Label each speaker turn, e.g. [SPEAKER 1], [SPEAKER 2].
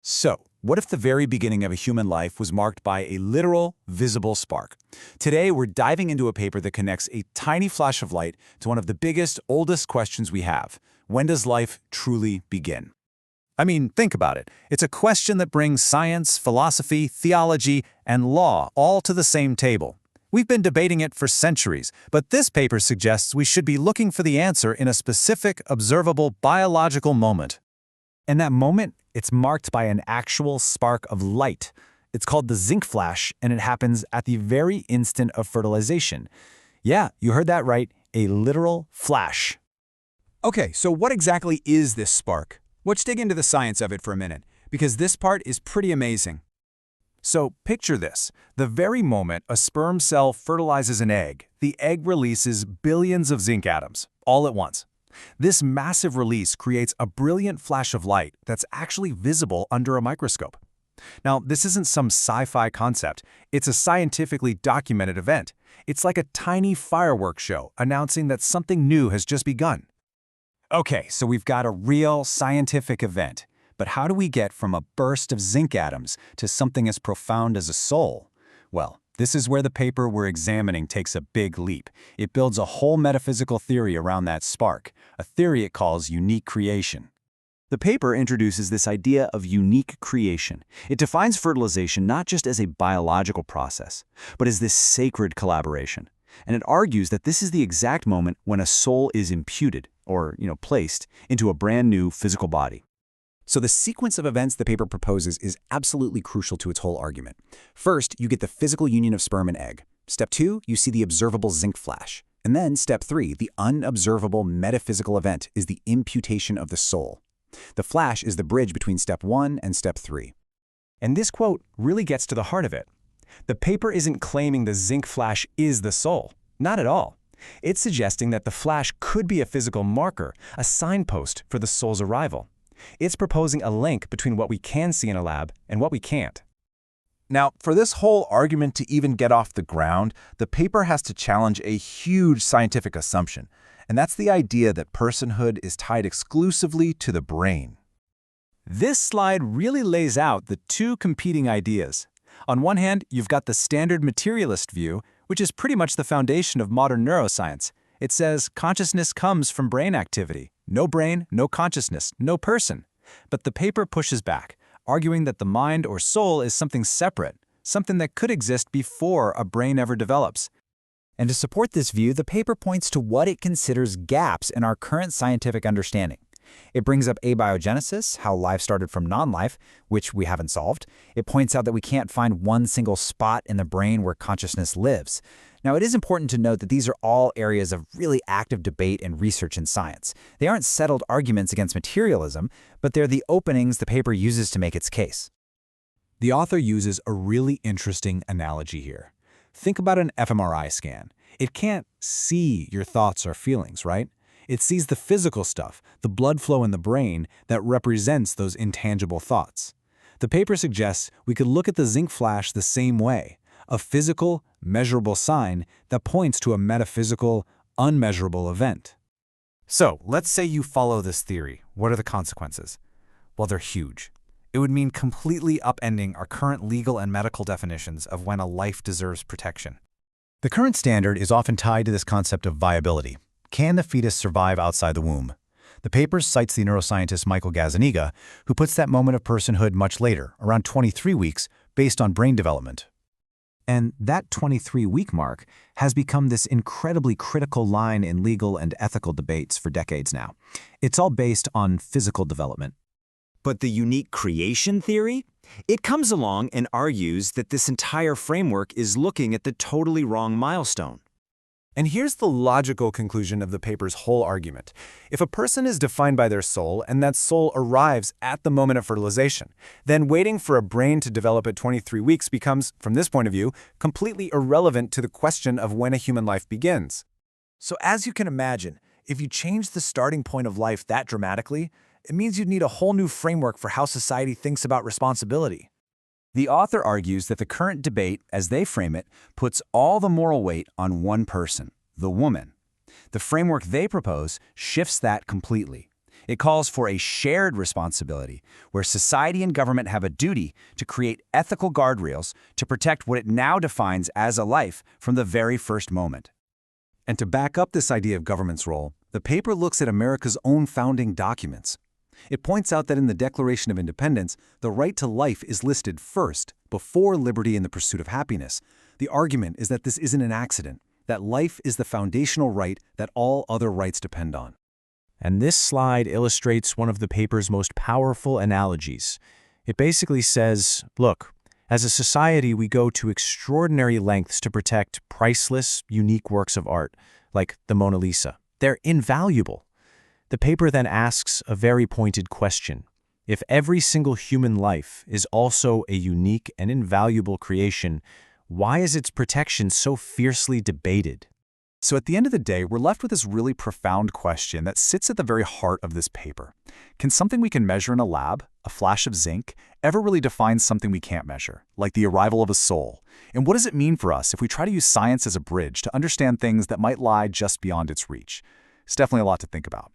[SPEAKER 1] So, what if the very beginning of a human life was marked by a literal, visible spark? Today, we're diving into a paper that connects a tiny flash of light to one of the biggest, oldest questions we have. When does life truly begin? I mean, think about it. It's a question that brings science, philosophy, theology, and law all to the same table. We've been debating it for centuries, but this paper suggests we should be looking for the answer in a specific, observable, biological moment. And that moment, it's marked by an actual spark of light. It's called the zinc flash, and it happens at the very instant of fertilization. Yeah, you heard that right, a literal flash.
[SPEAKER 2] Okay, so what exactly is this spark? Let's dig into the science of it for a minute, because this part is pretty amazing.
[SPEAKER 1] So picture this. The very moment a sperm cell fertilizes an egg, the egg releases billions of zinc atoms, all at once. This massive release creates a brilliant flash of light that's actually visible under a microscope. Now, this isn't some sci-fi concept. It's a scientifically documented event. It's like a tiny fireworks show announcing that something new has just begun. Okay, so we've got a real scientific event. But how do we get from a burst of zinc atoms to something as profound as a soul? Well, this is where the paper we're examining takes a big leap. It builds a whole metaphysical theory around that spark, a theory it calls unique creation. The paper introduces this idea of unique creation. It defines fertilization not just as a biological process, but as this sacred collaboration. And it argues that this is the exact moment when a soul is imputed, or placed, into a brand new physical body. So the sequence of events the paper proposes is absolutely crucial to its whole argument. First, you get the physical union of sperm and egg. Step 2, you see the observable zinc flash. And then step 3, the unobservable metaphysical event, is the imputation of the soul. The flash is the bridge between step 1 and step 3. And this quote really gets to the heart of it. The paper isn't claiming the zinc flash is the soul. Not at all. It's suggesting that the flash could be a physical marker, a signpost for the soul's arrival. It's proposing a link between what we can see in a lab and what we can't.
[SPEAKER 3] Now, for this whole argument to even get off the ground, the paper has to challenge a huge scientific assumption, and that's the idea that personhood is tied exclusively to the brain.
[SPEAKER 1] This slide really lays out the two competing ideas. On one hand, you've got the standard materialist view, which is pretty much the foundation of modern neuroscience. It says consciousness comes from brain activity. No brain, no consciousness, no person. But the paper pushes back, arguing that the mind or soul is something separate, something that could exist before a brain ever develops. And to support this view, the paper points to what it considers gaps in our current scientific understanding. It brings up abiogenesis, how life started from non-life, which we haven't solved. It points out that we can't find one single spot in the brain where consciousness lives. Now, it is important to note that these are all areas of really active debate and research in science. They aren't settled arguments against materialism, but they're the openings the paper uses to make its case. The author uses a really interesting analogy here. Think about an fMRI scan. It can't see your thoughts or feelings, right? It sees the physical stuff, the blood flow in the brain that represents those intangible thoughts. The paper suggests we could look at the zinc flash the same way, a physical, measurable sign that points to a metaphysical, unmeasurable event. So, let's say you follow this theory. What are the consequences? Well, they're huge. It would mean completely upending our current legal and medical definitions of when a life deserves protection. The current standard is often tied to this concept of viability. Can the fetus survive outside the womb? The paper cites the neuroscientist Michael Gazzaniga, who puts that moment of personhood much later, around 23 weeks, based on brain development. And that 23-week mark has become this incredibly critical line in legal and ethical debates for decades now. It's all based on physical development.
[SPEAKER 4] But the unique creation theory? It comes along and argues that this entire framework is looking at the totally wrong milestone.
[SPEAKER 1] And here's the logical conclusion of the paper's whole argument. If a person is defined by their soul, and that soul arrives at the moment of fertilization, then waiting for a brain to develop at 23 weeks becomes, from this point of view, completely irrelevant to the question of when a human life begins. So as you can imagine, if you change the starting point of life that dramatically, it means you'd need a whole new framework for how society thinks about responsibility. The author argues that the current debate, as they frame it, puts all the moral weight on one person, the woman. The framework they propose shifts that completely. It calls for a shared responsibility, where society and government have a duty to create ethical guardrails to protect what it now defines as a life from the very first moment. And to back up this idea of government's role, the paper looks at America's own founding documents. It points out that in the Declaration of Independence, the right to life is listed first, before liberty and the pursuit of happiness. The argument is that this isn't an accident, that life is the foundational right that all other rights depend on.
[SPEAKER 5] And this slide illustrates one of the paper's most powerful analogies. It basically says, look, as a society, we go to extraordinary lengths to protect priceless, unique works of art, like the Mona Lisa. They're invaluable. The paper then asks a very pointed question. If every single human life is also a unique and invaluable creation, why is its protection so fiercely debated?
[SPEAKER 1] So at the end of the day, we're left with this really profound question that sits at the very heart of this paper. Can something we can measure in a lab, a flash of zinc, ever really define something we can't measure, like the arrival of a soul? And what does it mean for us if we try to use science as a bridge to understand things that might lie just beyond its reach? It's definitely a lot to think about.